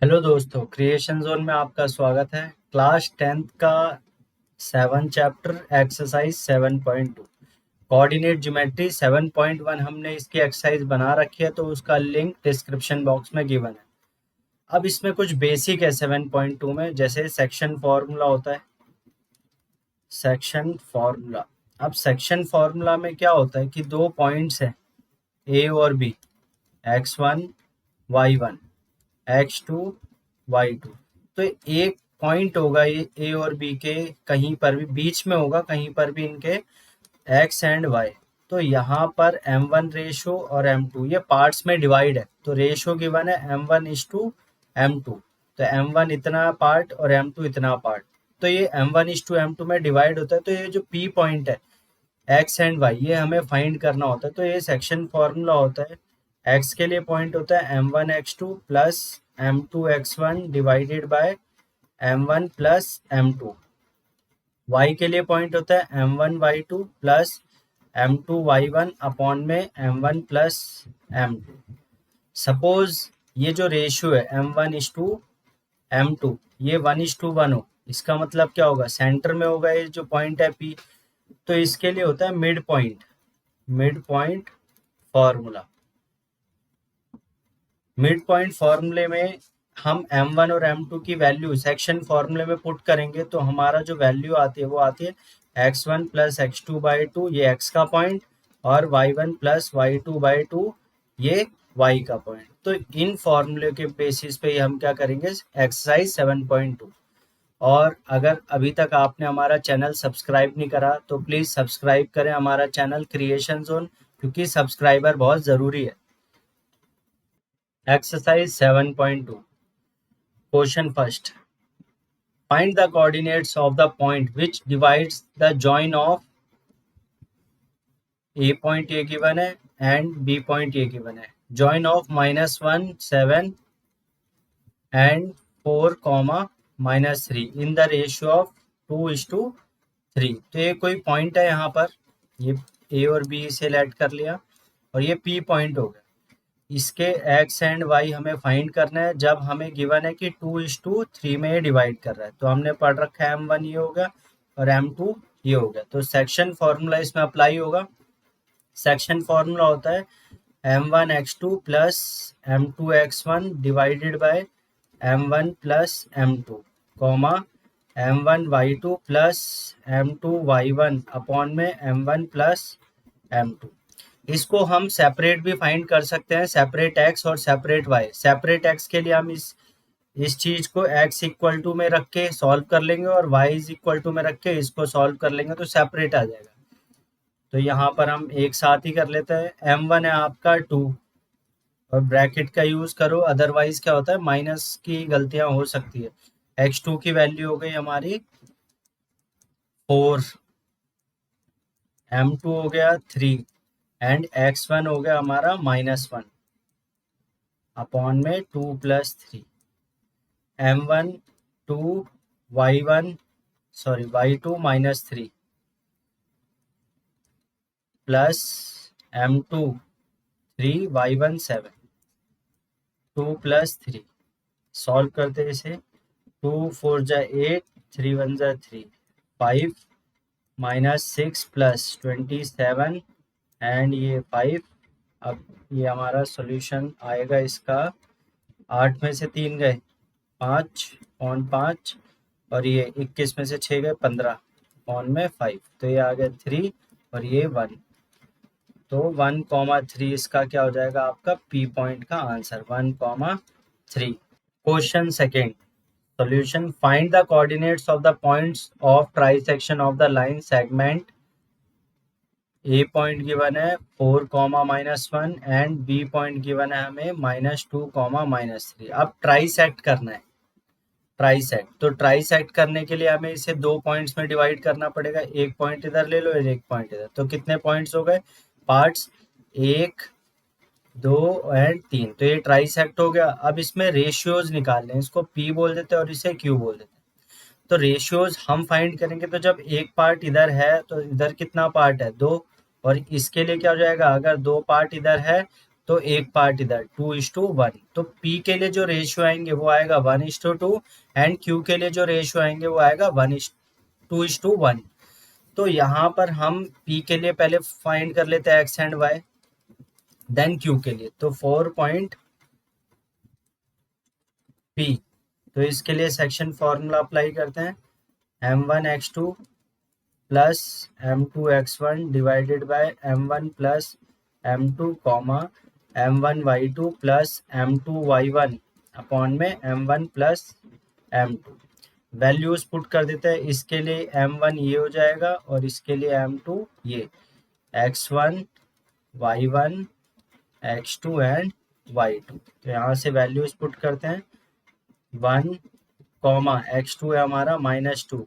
Hello दोस्तों, creation zone में आपका स्वागत है। क्लास 10th का 7 चैप्टर एक्सरसाइज 7.2 कोऑर्डिनेट ज्योमेट्री 7.1 हमने इसकी एक्सरसाइज बना रखी है, तो उसका लिंक डिस्क्रिप्शन बॉक्स में गिवन है। अब इसमें कुछ बेसिक है 7.2 में, जैसे सेक्शन फॉर्मूला होता है। सेक्शन फॉर्मूला, अब सेक्शन फॉर्मूला में क्या होता है कि दो पॉइंट्स हैं ए और B, x1 y1 x2 y2। तो एक पॉइंट होगा ये ए और बी के, कहीं पर भी बीच में होगा, कहीं पर भी इनके x एंड y। तो यहाँ पर m1 रेशो और m2 ये पार्ट्स में डिवाइड है, तो रेशो गिवन है m1:m2। तो m1 इतना पार्ट और m2 इतना पार्ट, तो ये m1:m2 में डिवाइड होता है। तो ये जो p पॉइंट है x एंड y, ये हमें फाइंड करना होता है। तो ये सेक्शन फॉर्मूला होता है। x के लिए पॉइंट होता है m1x2 plus m2x1 divided by m1 plus m2। y के लिए पॉइंट होता है m1y2 प्लस m2y1 अपॉन में m1 प्लस m2। सपोज ये जो रेशियो है m1:m2 ये 1:1 हो, इसका मतलब क्या होगा, सेंटर में होगा ये जो पॉइंट है p। तो इसके लिए होता है mid point, mid point formula. Mid point फॉर्मूले में हम m1 और m2 की वैल्यू सेक्शन फॉर्मूले में पुट करेंगे, तो हमारा जो वैल्यू आती है वो आती है x1 प्लस x2/2, ये x का पॉइंट, और y1 प्लस y2/2 ये y का पॉइंट। तो इन फॉर्मूले के बेसिस पे हम क्या करेंगे एक्सरसाइज 7.2। और अगर अभी तक आपने हमारा चैनल सब्सक्राइब नहीं करा तो प्लीज़ सब्सक्राइब करें हमारा चैनल क्रिएशन जोन, क्योंकि सब्सक्राइबर बहुत ज़रूरी है। Exercise 7.2 question first, find the coordinates of the point which divides the join of a point a given है and b point a given है, join of -1 7 and 4 -3 in the ratio of 2:3। तो ये कोई point है, यहाँ पर ये a और b से लेट कर लिया, और ये p पॉइंट हो गया। इसके x एंड y हमें फाइंड करना है, जब हमें गिवन है कि 2:3 में ये डिवाइड कर रहा है। तो हमने पढ़ रखा है m1 ये हो गया और m2 ये हो गया, तो सेक्शन फॉर्मूला इसमें अप्लाई होगा। सेक्शन फॉर्मूला होता है m1x2 plus m2x1 divided by m1 plus m2 comma m1y2 plus m2y1 upon में m1 प्लस m2। इसको हम सेपरेट भी फाइंड कर सकते हैं, सेपरेट x और सेपरेट y। सेपरेट x के लिए हम इस चीज को x इक्वल टू में रख के सॉल्व कर लेंगे, और y इज इक्वल टू में रख के इसको सॉल्व कर लेंगे, तो सेपरेट आ जाएगा। तो यहाँ पर हम एक साथ ही कर लेते हैं। m1 है आपका 2, और ब्रैकेट का यूज करो, अदरवाइज क्या होता है माइनस की गलतियां हो सकती है। x2 की वैल्यू हो गई हमारी 4, m2 हो गया 3 एंड x1 हो गया हमारा -1 अपॉन में 2 + 3। m1 2 y1 sorry y2 -3 plus m2 3 y1 7 2 + 3। Solve करते हैं इसे, 2 4 जा 8 3 1 जा 3 5 -6 प्लस 27 एंड ये 5। अब ये हमारा सॉल्यूशन आएगा इसका, 8 में से 3 गए 5/5, और ये 21 में से 6 गए 15/5, तो ये आ गया 3 और ये 1। तो 1,3 इसका क्या हो जाएगा आपका पी पॉइंट का answer 1,3। Question second, solution, find the coordinates of the points of trisection of the line segment. A point given है 4, -1 एंड बी पॉइंट गिवन है हमें -2, -3। अब ट्राइसेक्ट करना है, ट्राइसेक्ट। तो ट्राइसेक्ट करने के लिए हमें इसे दो पॉइंट्स में डिवाइड करना पड़ेगा, एक पॉइंट इधर ले लो और एक पॉइंट इधर। तो कितने पॉइंट्स हो गए पार्ट्स, 1 2 एंड 3। तो ये ट्राइसेक्ट हो गया। अब इसमें रेशियोज निकालने हैं, इसको p बोल देते हैं और इसे q बोल देते हैं। तो रेशियोज हम फाइंड करेंगे, तो जब एक पार्ट इधर है तो इधर कितना पार्ट है 2, और इसके लिए क्या हो जाएगा, अगर 2 पार्ट इधर है तो एक पार्ट इधर 2:1। तो P के लिए जो रेशियो आएंगे वो आएगा 1:2 एंड Q के लिए जो रेशियो आएंगे वो आएगा 2:1। तो यहाँ पर हम P के लिए पहले फाइंड कर लेते हैं x and y, then Q के लिए। तो 4 पॉइंट P, तो इसके लिए सेक्शन फॉर्मूला अप्लाई करते हैं, m1x2 plus m2x1 divided by m1 plus m2 comma m1y2 plus m2y1 upon में m1 plus m2। Values put कर देते हैं, इसके लिए m1 ये हो जाएगा और इसके लिए m2 ये, x1 y1 x2 and y2। तो यहाँ से वैल्यूज पुट करते हैं, 1 कॉमा x2 है हमारा -2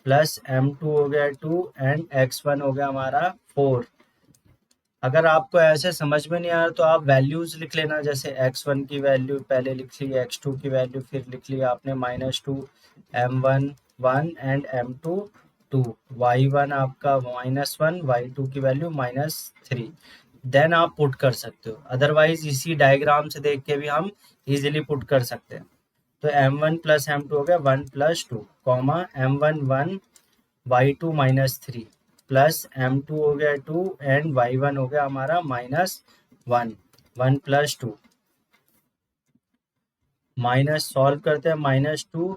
प्लस m2 हो गया 2 एंड x1 हो गया हमारा 4। अगर आपको ऐसे समझ में नहीं आ रहा तो आप वैल्यूज लिख लेना, जैसे x1 की वैल्यू पहले लिख ली, x2 की वैल्यू फिर लिख ली आपने -2, m1 1 एंड m2 2, y1 आपका -1, y2 की वैल्यू -3। देन आप पुट कर सकते हो, अदरवाइज इसी डायग्राम से देख के भी हम इजीली पुट कर सकते हैं। तो m1 प्लस m2 हो गया 1 plus 2 comma m1 1 y2 -3 plus m2 हो गया 2 एंड y1 हो गया हमारा -1, 1 प्लस 2 माइनस सॉल्व करते हैं, -2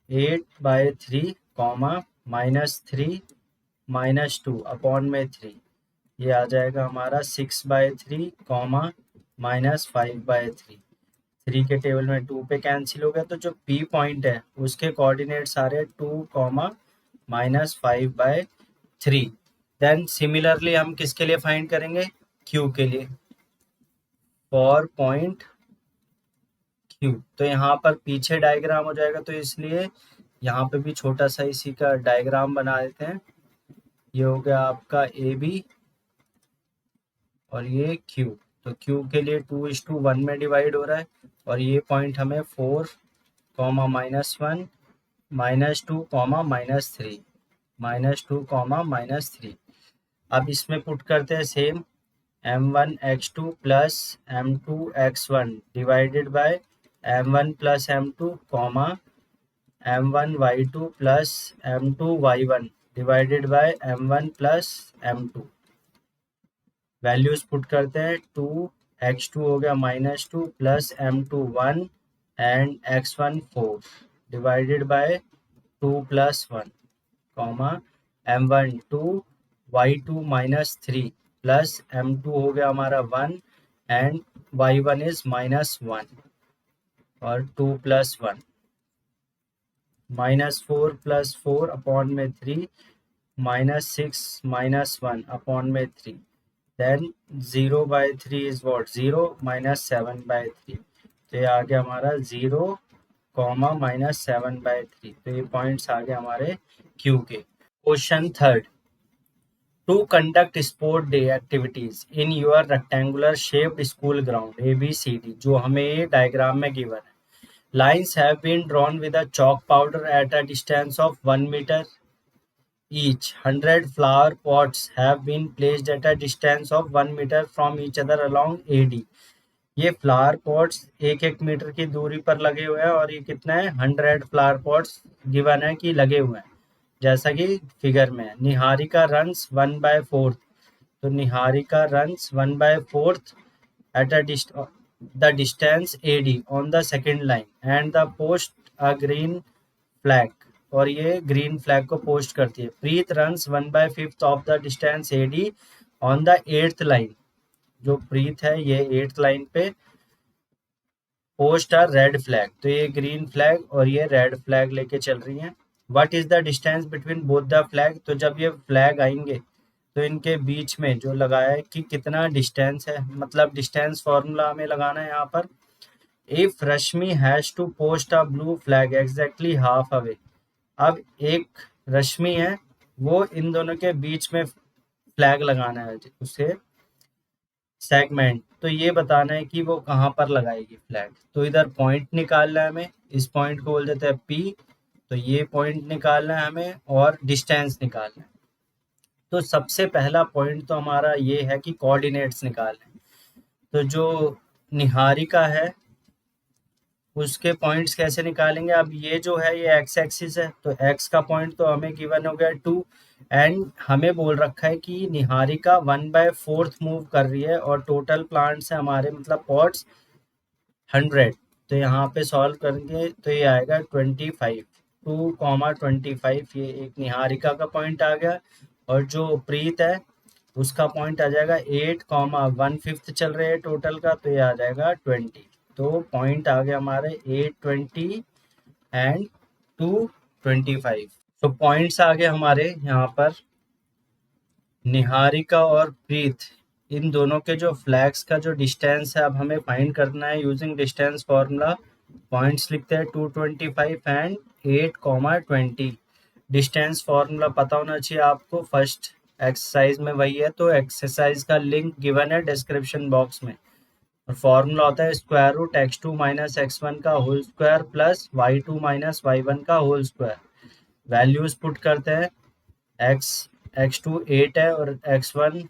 8/3 कॉमा -3 -2 अपॉन में 3, ये आ जाएगा हमारा 6/3 कॉमा -5/3। 3 के टेबल में 2 पे कैंसिल हो गया, तो जो P पॉइंट है उसके कोऑर्डिनेट्स आ रहे 2 कॉमा -5/3। देन सिमिलरली हम किसके लिए फाइंड करेंगे, Q के लिए, 4 पॉइंट Q। तो यहाँ पर पीछे डायग्राम हो जाएगा, तो इसलिए यहाँ पे भी छोटा सा इसी का डायग्राम बना देते हैं। ये हो गया आपका AB और ये Q। तो Q के लिए 2:1 में डिवाइड हो रहा है और ये पॉइंट हमें 4 कॉमा -1 -2 कॉमा -3 -2 कॉमा -3। अब इसमें पुट करते हैं same, m1x2 plus m2x1 divided by m1 plus m2 comma m1y2 plus m2y1 divided by m1 plus m2। Values put करते हैं, 2x2 हो गया -2 plus m2 1 and x1 4 divided by 2 plus 1 comma m1 2 y2 -3 plus m2 हो गया हमारा 1 and y1 is -1 और 2 plus 1 -4 plus 4 upon में 3 -6 -1 upon में 3। Then 0/3 is what, 0 -7/3। तो ये आ गया हमारा 0 कॉमा -7/3। तो ये पॉइंट्स आ गए हमारे Q के। Question third, to conduct sport day activities in your rectangular shaped school ground ABCD, जो हमें ये डायग्राम में गिवन है। Lines have been drawn with a chalk powder at a distance of 1 meter each. 100 flower pots have been placed at a distance of 1 meter from each other along AD. ये flower pots 1-1 metre की दूरी पर लगे हुए हैं और ये कितना है, 100 फ्लावर पॉट्स गिवन है कि लगे हुए हैं, जैसा कि फिगर में है। निहारिका रन्स 1/4, तो Niharika runs 1/4 at the distance AD on the second line and the post a green flag, और ये ग्रीन फ्लैग को पोस्ट करती है। Preet runs 1/5 of the distance AD on the 8th line, जो प्रीत है ये 8th लाइन पे पोस्ट अ रेड फ्लैग, तो ये ग्रीन फ्लैग और ये रेड फ्लैग लेके चल रही हैं। What is the distance between both the flag, तो जब ये फ्लैग आएंगे तो इनके बीच में जो लगाया है कि कितना डिस्टेंस है, मतलब डिस्टेंस फॉर्मूला हमें लगाना है यहाँ पर। If Rashmi has to post a blue flag exactly half away, अब एक रश्मि है वो इन दोनों के बीच में फ्लैग लगाना है उसे सेगमेंट, तो ये बताना है कि वो कहाँ पर लगाएगी फ्लैग। तो इधर पॉइंट निकालना है हमें, इस पॉइंट को बोल देते हैं P, तो ये पॉइंट निकालना है हमें और डिस्टेंस निकालना है। तो सबसे पहला पॉइंट तो हमारा ये है कि कोऑर्डिनेट्स निकालना है। तो जो निहारिका है उसके पॉइंट्स कैसे निकालेंगे? अब ये जो है ये एक्स एक्सिस है, तो एक्स का पॉइंट तो हमें गिवन हो गया 2, एंड हमें बोल रखा है कि निहारिका 1/4 मूव कर रही है और टोटल प्लांट्स है हमारे मतलब पॉट्स 100। तो यहाँ पे सॉल्व करेंगे तो ये आएगा 25, 2,25। ये एक निहारिका का पॉइंट आ गया, और जो प्रीत है उसका पॉइंट आ जाएगा 8,1/5 चल रहे हैं टोटल का, तो ये आ जाएगा 20। तो पॉइंट आ गया हमारे 820 एंड 225। तो पॉइंट्स आ गए हमारे यहाँ पर निहारिका और प्रीत, इन दोनों के जो फ्लैग्स का जो डिस्टेंस है अब हमें फाइंड करना है यूजिंग डिस्टेंस फॉर्मूला। पॉइंट्स लिखते हैं 225 एंड 8,20। डिस्टेंस फॉर्मूला पता होना चाहिए आपको, फर्स्ट एक्सरसाइज में वही है, तो एक्सरसाइज का लिंक गिवन है डिस्क्रिप्शन बॉक्स में। और फॉर्मूला होता है square root x2 minus x1 का whole square plus y2 minus y1 का होल स्क्वायर। वैल्यूज पुट करते हैं, x2 8 है और x1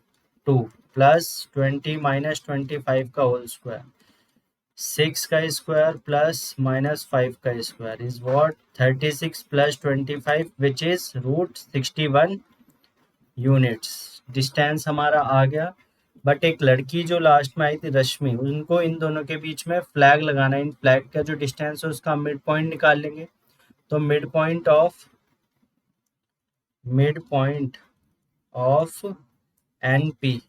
2 प्लस 20 माइनस 25 का होल स्क्वायर, 6 का स्क्वायर प्लस माइनस 5 का square is what 36 plus 25 which is root 61 units. Distance हमारा आ गया, बट एक लड़की जो लास्ट में आई थी रश्मि, उनको इन दोनों के बीच में फ्लैग लगाना है। इन फ्लैग का जो डिस्टेंस है उसका मिड पॉइंट निकाल लेंगे। तो mid point of N P,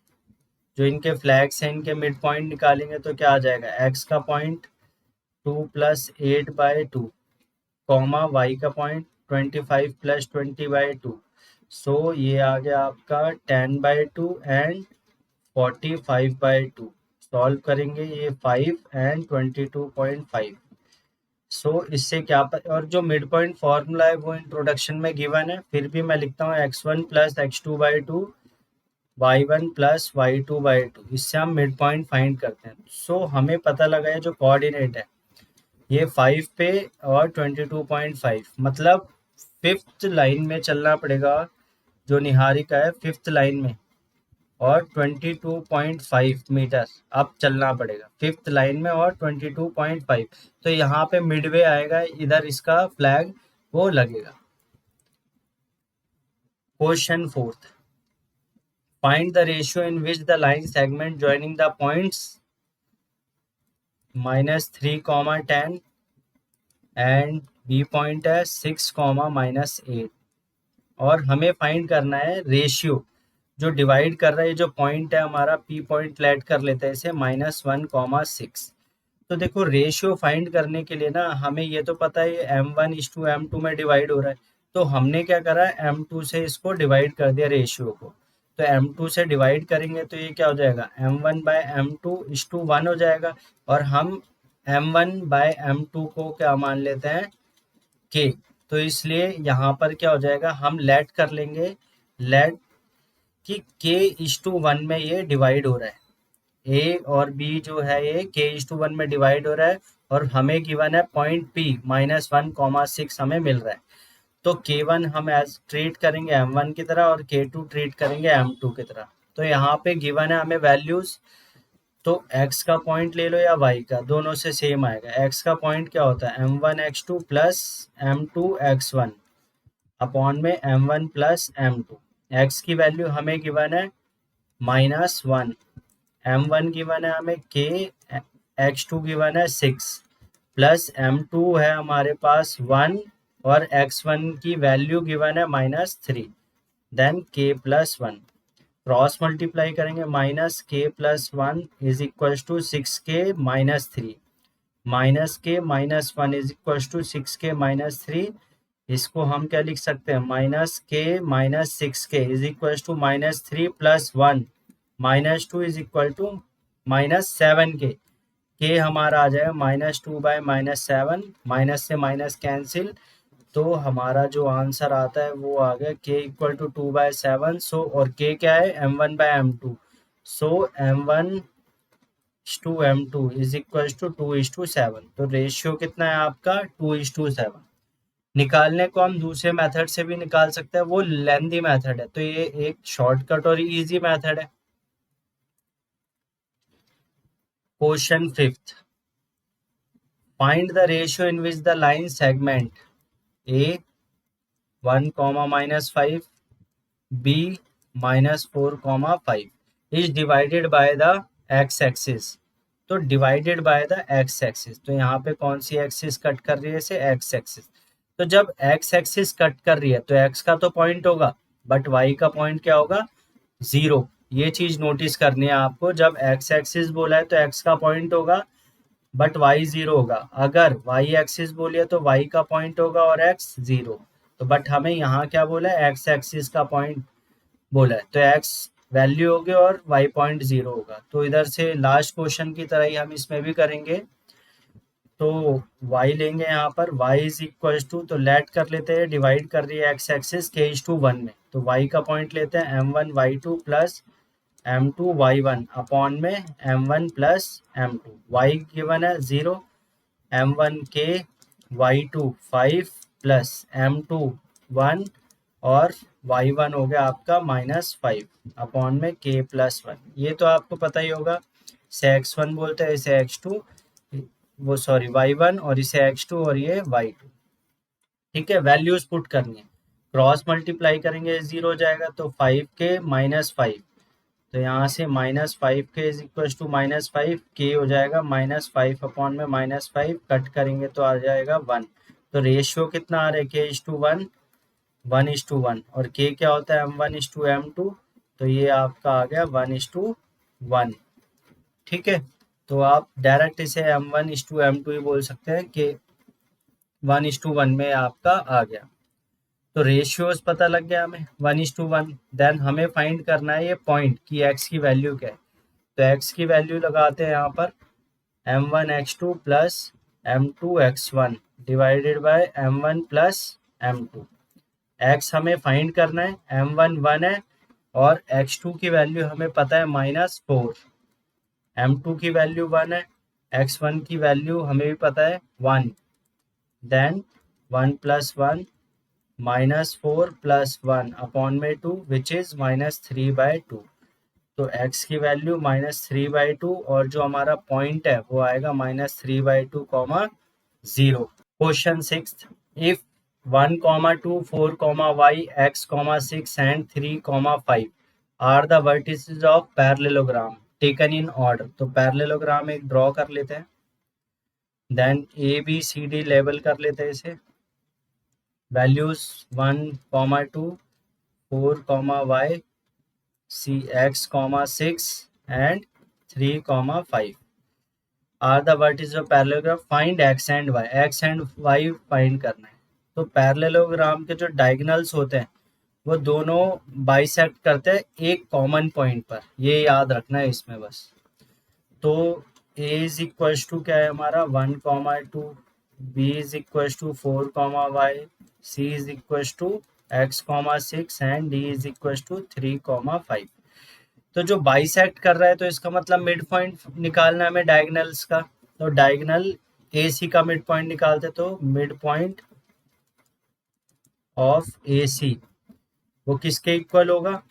जो इनके फ्लैग्स हैं इनके मिड पॉइंट निकालेंगे तो क्या आ जाएगा, एक्स का पॉइंट 2 प्लस 8/2 कॉमा वाई का पॉइंट 25 प्लस 20/2। सो ये आ गया आपका 10/2 एंड 45/2। सॉल्व करेंगे ये 5 एंड 22.5। सो इससे क्या और जो मिड पॉइंट फॉर्मूला है वो इंट्रोडक्शन में गिवन है, फिर भी मैं लिखता हूँ x1 plus x2/2 y1 plus y2/2। इससे हम मिड पॉइंट फाइंड करते हैं। सो हमें पता लगा है जो कोऑर्डिनेट है ये 5 पे और 22.5, मतलब फिफ्थ लाइन में चलना पड़ेगा। जो निहारिका है फिफ्थ लाइन में, और 22.5 मीटर अब चलना पड़ेगा फिफ्थ लाइन में और 22.5। तो यहाँ पे मिडवे आएगा, इधर इसका फ्लैग वो लगेगा। Question 4, find the ratio in which the line segment joining the points -3, 10 and B point है 6, -8। और हमें फाइंड करना है रेशियो जो डिवाइड कर रहा है, जो पॉइंट है हमारा पी पॉइंट लेट कर लेते हैं इसे -1, 6। तो देखो रेशियो फाइंड करने के लिए ना हमें ये तो पता है M1:M2 में डिवाइड हो रहा है, तो हमने क्या करा है M2 से इसको डिवाइड कर दिया रेशियो को। तो M2 से डिवाइड करेंगे तो ये क्या हो जाएगा, M1/M2:1 हो जाएगा। और हम M1/M2 को क्या मान लेते हैं, के। तो इसलिए यहाँ पर क्या हो जाएगा, हम लेट कर लेंगे, लेट कि k:1 में ये डिवाइड हो रहा है। ए और बी जो है ये k:1 में डिवाइड हो रहा है, और हमें गिवन है पॉइंट P -1, 6 हमें मिल रहा है। तो K1 हम एज ट्रीट करेंगे M1 की तरह और K2 ट्रीट करेंगे M2 की तरह। तो यहाँ पे गिवन है हमें वैल्यूज, तो x का पॉइंट ले लो या y का, दोनों से सेम आएगा। x का पॉइंट क्या होता है M1x2 प्लस M2x1 अपॉन में M1 प्लस M2। x की वैल्यू हमें गिवन है -1, M1 गिवन है हमें k, x2 गिवन है 6, प्लस M2 है हमारे पास 1 और x1 की वैल्यू गिवन है -3, then k plus 1। Cross multiply करेंगे, -k+1 is equal to 6k -3, -k-1 is equal to 6k-3। इसको हम क्या लिख सकते हैं, -k - 6k is equal to -3 + 1 -2 is equal to -7k। k हमारा आ जाएगा -2/-7, माइनस से माइनस कैंसिल, तो हमारा जो आंसर आता है वो आ गया k इक्वल टू 2/7। सो और k क्या है M1/M2, so M1:M2 is equal to 2:7। तो रेशियो कितना है आपका 2:7। निकालने को हम दूसरे मेथड से भी निकाल सकते हैं, वो लेंथी मेथड है, तो ये एक शॉर्टकट और इजी मेथड है। Question fifth, find the ratio in which the line segment A 1, -5, b -4, 5 is divided by the x axis. तो divided by the x axis, तो यहाँ पे कौन सी एक्सिस कट कर रही है इसे? X axis. तो जब एक्स एक्सिस कट कर रही है तो एक्स का तो पॉइंट होगा, बट वाई का पॉइंट क्या होगा? 0। ये चीज नोटिस करनी है आपको, जब एक्स एक्सिस बोला है तो एक्स का पॉइंट होगा बट वाई 0 होगा। अगर वाई एक्सिस बोलिए तो वाई का पॉइंट होगा और एक्स 0। तो बट हमें यहाँ क्या बोला है? एक्स एक्सिस का पॉइंट बोला है, तो एक्स वैल्यू होगी और वाई पॉइंट 0 होगा। तो इधर से लास्ट क्वेश्चन की तरह ही हम इसमें भी करेंगे। तो y लेंगे यहाँ पर, y इज इक्वल टू, तो लेट कर लेते हैं, डिवाइड कर रही है एक्स एक्सिस k/1 में, तो y का पॉइंट लेते हैं m1 y2 plus m2 y1 upon में m1 plus m2। y given है 0, m1 k, y2 5 plus m2 1 और y1 हो गया आपका -5 अपॉन में k+1। ये तो आपको पता ही होगा, इसे x1 बोलते हैं, इसे x2, वो सॉरी y1 और इसे x2 और ये y2। ठीक है, वैल्यूज पुट करनी है, क्रॉस मल्टीप्लाई करेंगे 0 हो जाएगा, तो 5k -5, तो यहाँ से -5k is equal to -5 k हो जाएगा -5 अपॉन में -5, कट करेंगे तो आ जाएगा 1। तो रेशियो कितना आ रहा है? k/1, 1:1, और k क्या होता है? m1:m2, तो ये आपका आ गया 1:1। ठीक है, तो आप डायरेक्ट इसे m1:m2 ही बोल सकते हैं कि 1:1 में आपका आ गया। तो रेशियोज पता लग गया हमें 1:1। देन हमें फाइंड करना है ये पॉइंट की एक्स की वैल्यू क्या है। तो एक्स की वैल्यू लगाते हैं यहाँ पर m1x2 plus m2x1 divided by m1 plus m2। X हमें फाइंड करना है, m1 1 है और x2 की वैल्यू हमें पता है -4, m2 की वैल्यू 1 है, x1 की वैल्यू हमें भी पता है 1। देन 1 + 1 -4 + 1 अपॉन में 2 विच इज -3/2। तो x की वैल्यू -3/2 और जो हमारा पॉइंट है वो आएगा -3/2, 0। Question sixth, if 1, 2, 4, y, x, 6 and 3, 5 are the vertices of parallelogram taken in order। तो पैरेललोग्राम एक ड्रॉ कर लेते हैं, then A B C D label कर लेते हैं इसे, values 1, 2, 4, y, x, 6 and 3, 5 are the vertices of parallelogram, find x and y। x and y find करना है। तो पैरेललोग्राम के जो डायगोनल्स होते हैं वो दोनों बाइसेक्ट करते हैं एक कॉमन पॉइंट पर, ये याद रखना है इसमें बस। तो a इज इक्वल टू क्या है हमारा 1, 2, b is equal to 4, y, c is equal to x, 6 and d is equal to 3, 5। तो जो बाइसेक्ट कर रहा है तो इसका मतलब मिड पॉइंट निकालना है हमें डायगोनल्स का। तो डायगोनल AC का मिड पॉइंट निकालते, तो मिड पॉइंट ऑफ AC वो किसके इक्वल होगा?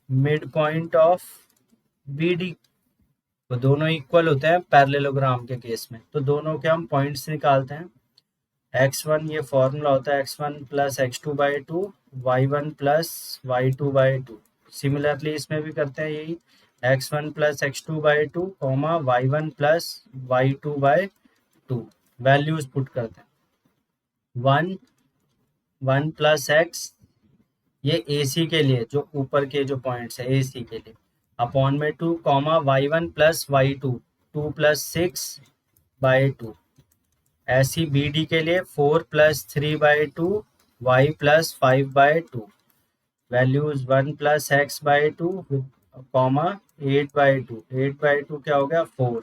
Mid point of BD। वो दोनों इक्वल होते हैं पैरेललोग्राम के केस में, तो दोनों के हम पॉइंट्स निकालते हैं। x1 ये फॉर्मूला होता है x1 + x2/2, y1 + y2/2। Similarly इसमें भी करते हैं यही, x1 + x2/2, y1 + y2/2। Values put करते हैं 1, 1 + x, ये AC के लिए जो ऊपर के जो पॉइंट्स है AC के लिए, अपॉन में 2, y1 + y2, 2 + 6/2। ऐसी BD के लिए 4 + 3/2, y + 5/2। Values 1 + x/2, 8/2। 8/2 क्या हो गया? 4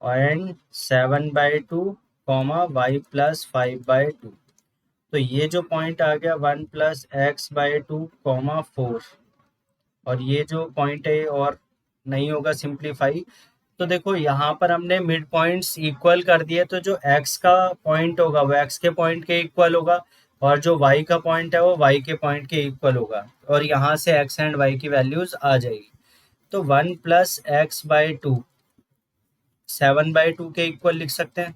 एंड 7/2, y + 5/2। तो ये जो पॉइंट आ गया 1 + x/2, 4, और ये जो पॉइंट है और नहीं होगा सिंप्लीफाई। तो देखो यहाँ पर हमने मिड पॉइंट्स इक्वल कर दिए, तो जो x का पॉइंट होगा वो x के पॉइंट के इक्वल होगा और जो y का पॉइंट है वो y के पॉइंट के इक्वल होगा, और यहाँ से x एंड y की वैल्यूज आ जाएगी। तो 1 + x/2 7/2 के इक्वल लिख सकते हैं।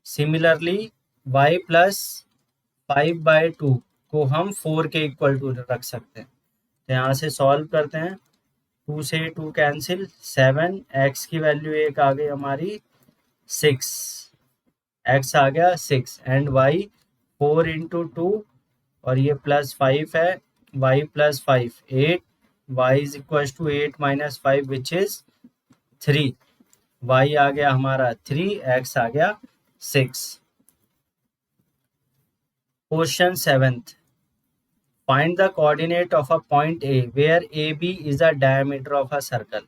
सिमिलरली y प्लस 5/2 को हम 4 के इक्वल टू रख सकते हैं। तो यहाँ से सॉल्व करते हैं, 2 से 2 कैंसिल, 7, x की वैल्यू एक आ गई हमारी 6, x आ गया 6 एंड y 4 इंटू 2 और ये प्लस 5 है, y plus 5 8, y is equal to 8 minus 5 which is 3, y आ गया हमारा 3, x आ गया 6। Question 7th, find the coordinate of a point A where A B is a diameter of a circle.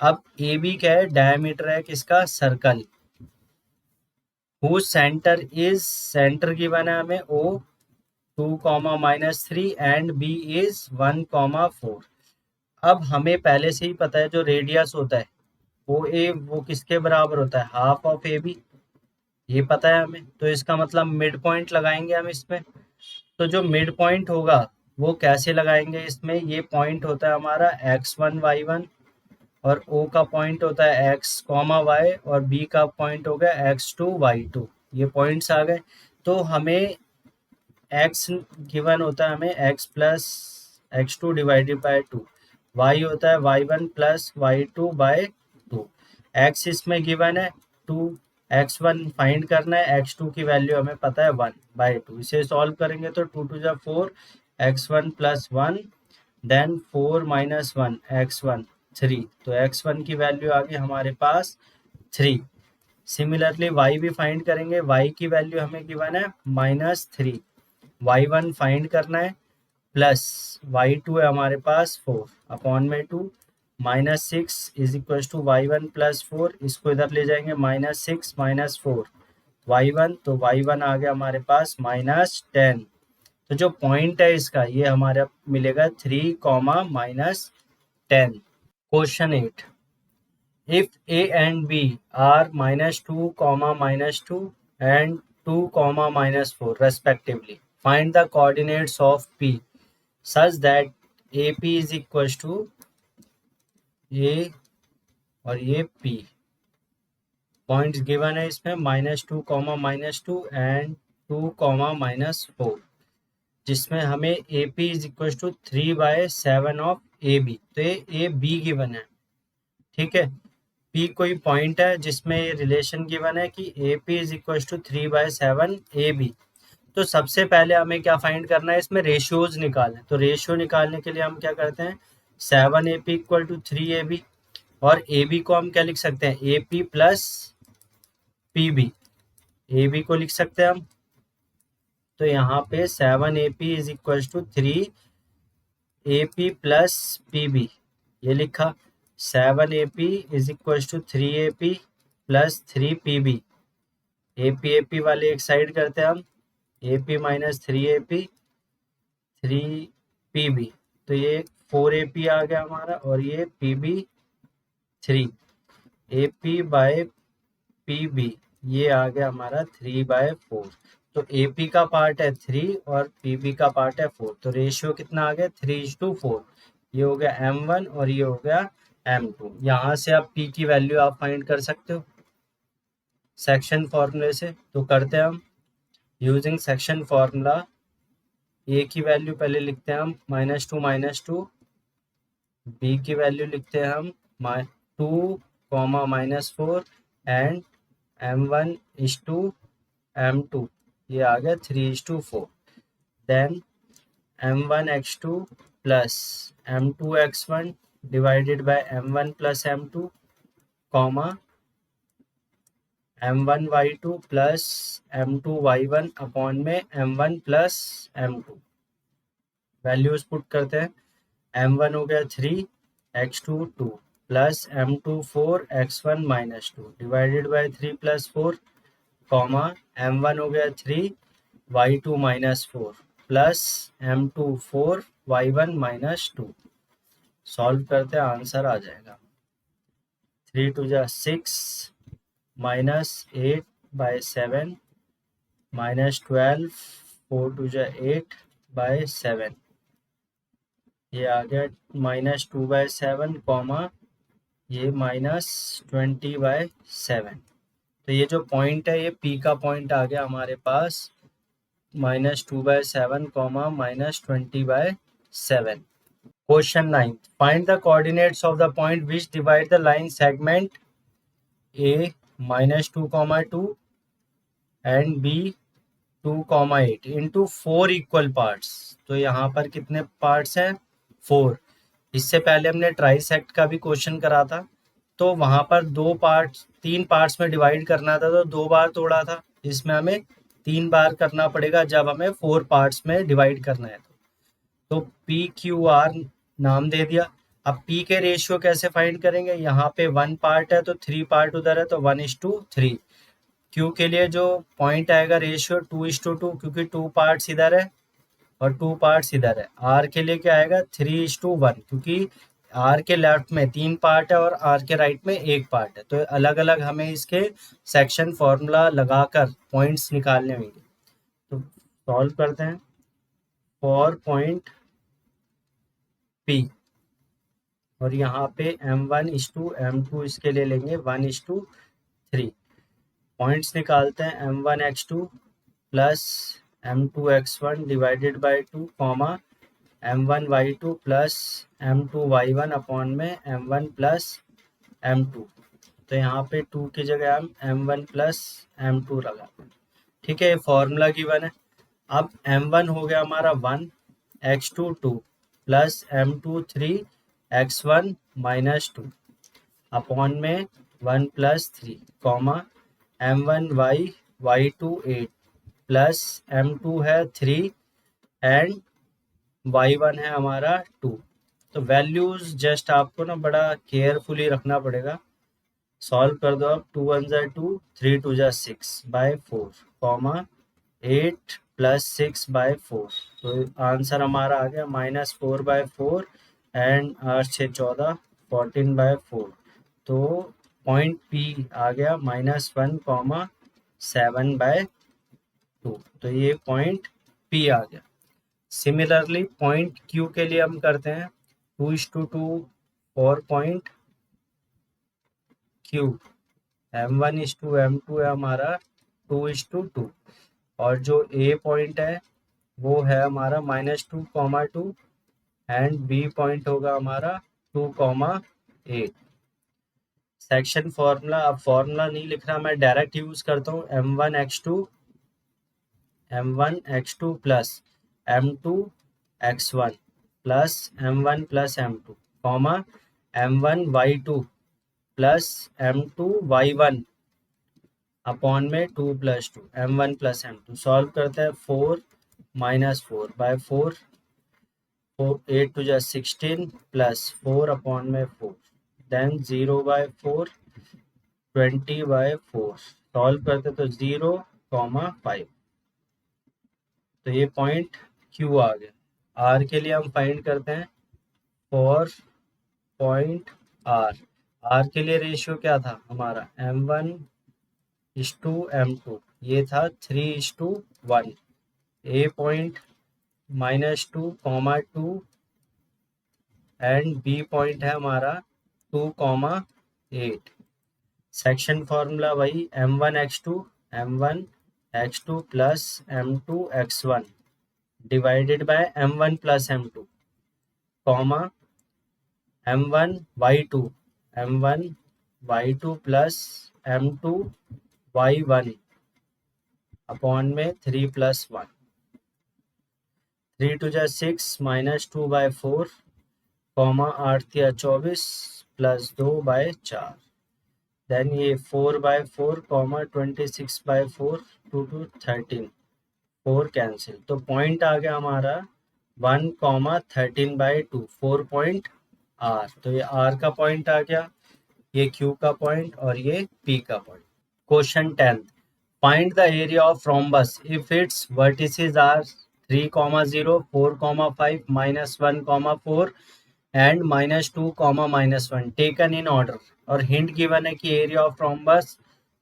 अब A B क्या है, diameter है किसका, circle. Whose centre is, centre given है हमें ओ 2, -3 एंड बी इज 1, 4। अब हमें पहले से ही पता है जो रेडियस होता है ओ ए वो किसके बराबर होता है, हाफ ऑफ ए बी, ये पता है हमें। तो इसका मतलब मिड पॉइंट लगाएंगे हम इसमें। तो जो मिड पॉइंट होगा वो कैसे लगाएंगे इसमें, ये पॉइंट होता है हमारा x1 y1 और O का पॉइंट होता है x, y और B का पॉइंट हो गया x2 y2। ये पॉइंट्स आ गए। तो हमें x गिवन होता है हमें x plus x2 divided by 2, y होता है y1 plus y2 by 2, x इसमें गिवन है 2, x1 फाइंड करना है, x2 की वैल्यू हमें पता है 1/2। इसे सॉल्व करेंगे तो 2 2 जा 4, x1 plus 1 then 4 minus 1 x1 3, तो x1 की वैल्यू आ गई हमारे पास 3। सिमिलरली y भी फाइंड करेंगे, y की वैल्यू हमें गिवन है -3, y1 फाइंड करना है प्लस y2 है हमारे पास 4 अपॉन में 2, -6 is equal to y1 plus 4, इसको इधर ले जाएंगे -6 -4 y1, तो y1 आ गया हमारे पास -10। तो जो पॉइंट है इसका ये हमारा मिलेगा 3, -10। Question 8, if a and b are -2, -2 and 2, -4 respectively, find the coordinates of p such that AP is equals to A और ये P। पॉइंट्स गिवन है इसमें -2, -2 एंड 2, -4, जिसमें हमें AP is equal to 3/7 of AB। तो ये ए बी गिवन है, ठीक है। P कोई पॉइंट है जिसमें ये रिलेशन गिवन है कि AP is equal to 3/7 AB। तो सबसे पहले हमें क्या फाइंड करना है, इसमें रेशियोज निकालना है। तो रेशियो निकालने के लिए हम क्या करते हैं, 7AP इक्वल टू 3AB और AB को हम क्या लिख सकते हैं, AP प्लस PB, AB को लिख सकते हैं हम। तो यहाँ पे 7AP is equal to 3AP plus PB, ये लिखा। 7AP is equal to 3AP plus 3PB, AP वाले एक साइड करते हैं हम, AP माइनस 3AP 3PB, तो ये 4AP आ गया हमारा और ये PB 3, AP बाय PB ये आ गया हमारा 3/4। तो AP का पार्ट है 3 और PB का पार्ट है 4, तो रेशियो कितना आ गया 3:4। ये हो गया M1 और ये हो गया M2। यहाँ से आप P की वैल्यू आप फाइंड कर सकते हो सेक्शन फॉर्मूले से। तो करते हैं हम यूजिंग सेक्शन फॉर्मूला। A की वैल्यू पहले लिखते हैं हम -2, B की वैल्यू लिखते हैं हम 2, -4 and M1 is to M2, ये आ गया 3:4। Then M1x2 plus M2x1 divided by M1 plus M2, comma M1y2 plus M2y1 upon में M1 plus M2। Values put करते हैं, M1 हो गया 3, x2 2 plus M2 4, x1 -2 divided by 3 plus 4, comma M1 हो गया 3, y2 -4 plus M2 4, y1 -2। Solve करते हैं, answer आ जाएगा 3 2 जा 6 -8/7 -12 4 2 जा 8/7, ये आ गया -2/7, कॉमा ये -20/7। तो ये जो पॉइंट है ये पी का पॉइंट आ गया हमारे पास, -2/7, -20/7। Question 9, find the coordinates of the point which divide the line segment A -2, 2 and B 2, 8 into 4 equal parts. तो यहाँ पर कितने पार्ट्स हैं? 4। इससे पहले हमने ट्राइसेक्ट का भी क्वेश्चन करा था, तो वहाँ पर 3 पार्ट्स में डिवाइड करना था, तो 2 बार तोड़ा था। इसमें हमें 3 बार करना पड़ेगा जब हमें 4 पार्ट्स में डिवाइड करना है। तो पी क्यू आर नाम दे दिया। अब पी के रेशियो कैसे फाइंड करेंगे? यहाँ पे 1 पार्ट है तो 3 पार्ट उधर है, तो 1:3। क्यू के लिए जो पॉइंट आएगा रेशियो 2:2, क्योंकि 2 पार्ट्स इधर है और 2 पार्ट्स इधर है। आर के लिए क्या आएगा? 3:1, क्योंकि आर के लेफ्ट में 3 पार्ट है और आर के राइट में 1 पार्ट है। तो अलग अलग हमें इसके सेक्शन फॉर्मूला लगाकर पॉइंट्स निकालने होंगे। तो सॉल्व करते हैं। फॉर पॉइंट पी, और यहाँ पे m1:m2 इसके लिए लेंगे 1:3। पॉइंट्स निकालते हैं। m1x2 plus m2x1 divided by 2, m1y2 plus m2y1 upon में m1 प्लस m2। तो यहाँ पे 2 की जगह हम m1 प्लस m2 लगाते हैं। ठीक है, ये फॉर्मूला गिवन है। अब m1 हो गया हमारा 1, x2 2 plus m2 3, x1 -2 upon में 1 plus 3, m1y y2 8 plus m2 है 3 एंड y1 है हमारा 2। तो वैल्यूज जस्ट आपको ना बड़ा केयरफुली रखना पड़ेगा। सॉल्व कर दो आप। 2 1 जा 2, 3 2 जा 6/4, 8 प्लस 6/4। तो आंसर हमारा आ गया -4/4 एंड 8 6 14, 14/4। तो पॉइंट पी आ गया -1, 7/2। तो ये पॉइंट पी आ गया। सिमिलरली पॉइंट क्यू के लिए हम करते हैं 2:2 फॉर पॉइंट क्यू। m1:m2 है हमारा 2:2, और जो ए पॉइंट है वो है हमारा -2, 2 एंड बी पॉइंट होगा हमारा 2, 8। सेक्शन फॉर्मूला, अब फॉर्मूला नहीं लिख रहा, मैं डायरेक्ट यूज करता हूँ। m1x2 plus m2x1 plus m1 plus m2, m1y2 plus m2y1 upon में 2 + 2, m1 प्लस m2। सॉल्व करते हैं। 4 -4/4, 8 2 = 16 प्लस 4 अपॉन में 4, देन 0/4, 20/4। सॉल्व करते तो 0, 5। तो ये पॉइंट क्यू आ गया। आर के लिए हम फाइंड करते हैं फॉर पॉइंट आर। आर के लिए रेशियो क्या था हमारा? m1:m2, ये था 3:1। ए पॉइंट -2, 2 एंड बी पॉइंट है हमारा 2, 8। सेक्शन फॉर्मूला वही, m1x2 plus m2x1 divided by m1 plus m2, m1y2 plus m2y1 upon में 3 + 1। 3 2 = 6 -2/4, 8 × 24 प्लस 2/4। देन ये 4/4, 26/4, 2 2 13, 4 कैंसिल। तो पॉइंट आ गया हमारा 1, 13/2, 4 पॉइंट आर। तो ये आर का पॉइंट आ गया, ये क्यू का पॉइंट और ये पी का point. Question 10, find the area of rhombus if its vertices are 3, 0, 4, 5, -1, 4 and -2, -1 taken in order. और हिंट गिवन है कि एरिया ऑफ रोम्बस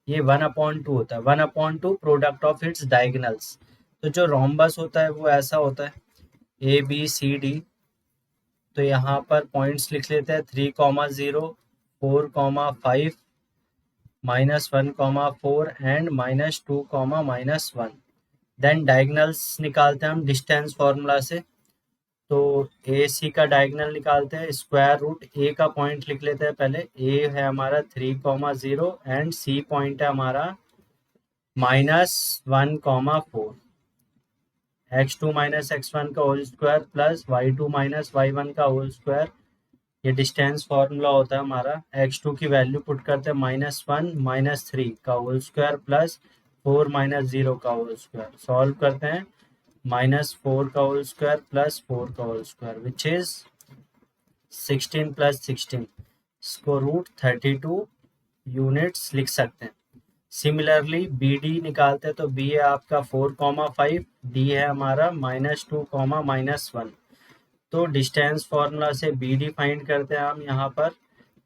ये 1/2 होता है। 1/2 प्रोडक्ट ऑफ इट्स डायगोनल्स। तो जो रोम्बस होता है वो ऐसा होता है ABCD। तो यहाँ पर पॉइंट्स लिख लेते हैं 3, 0, 4,5 -1,4 एंड -2, -1। देन डायगनल्स निकालते हैं हम डिस्टेंस फॉर्मूला से। तो ए सी का डायगोनल निकालते हैं। स्क्वायर रूट ए का पॉइंट लिख लेते हैं पहले। ए है हमारा 3,0 एंड सी पॉइंट है हमारा -1,4। x2 - x1 का whole square plus y2 - y1 का होल स्क्वायर, ये डिस्टेंस फॉर्मूला होता है हमारा। x2 की वैल्यू पुट करते हैं -1 - 3 का होल स्क्वायर प्लस 4 - 0 का होल स्क्वायर। सॉल्व करते हैं -4 का होल स्क्वायर प्लस 4 का होल स्क्वायर विच इज 16 + 16, इसको √32 यूनिट्स लिख सकते हैं। सिमिलरली बी डी निकालते हैं। तो बी है आपका 4,5, डी है हमारा -2, -1। तो डिस्टेंस फॉर्मूला से बी डी फाइंड करते हैं हम यहाँ पर।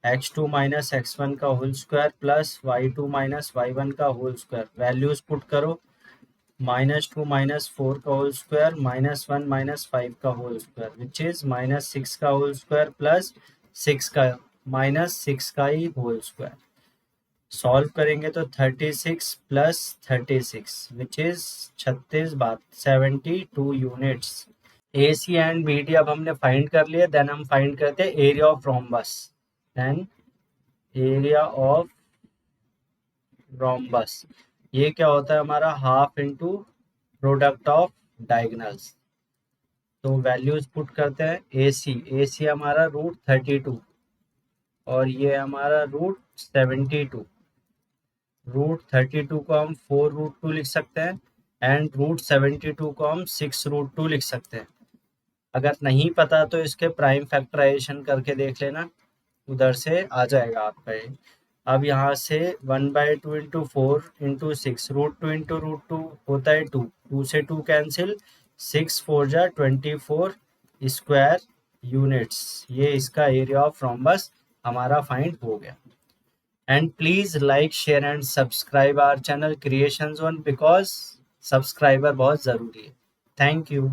x2 - x1 का whole square plus y2 - y1 का होल स्क्वायर। वैल्यूज पुट करो, -2 - 4 का होल स्क्वायर, -1 - 5 का होल स्क्वायर विच इज -6 का होल स्क्वायर प्लस 6 का -6 का ही होल स्क्वायर। सॉल्व करेंगे तो 36 + 36 विच इज 36 बात 72 units. A C and B D अब हमने फाइंड कर लिया। देन हम फाइंड करते हैं area of rhombus. Then area of rhombus, ये क्या होता है हमारा, half into product of diagonals. तो वैल्यूज पुट करते हैं। ए सी हमारा √32 और ये हमारा √72। √32 को हम 4√2 लिख सकते हैं एंड √72 को हम 6√2 लिख सकते हैं। अगर नहीं पता तो इसके प्राइम फैक्टराइजेशन करके देख लेना, उधर से आ जाएगा आपका ये। अब यहाँ से 1/2 × 4 × 6, √2 × √2 होता है 2, 2 से 2 कैंसिल, 6 4 जा 24 स्क्वायर यूनिट्स। ये इसका एरिया ऑफ रोम्बस हमारा फाइंड हो गया। And please like, share and subscribe our channel creation zone, because subscriber बहुत ज़रूरी है। Thank you.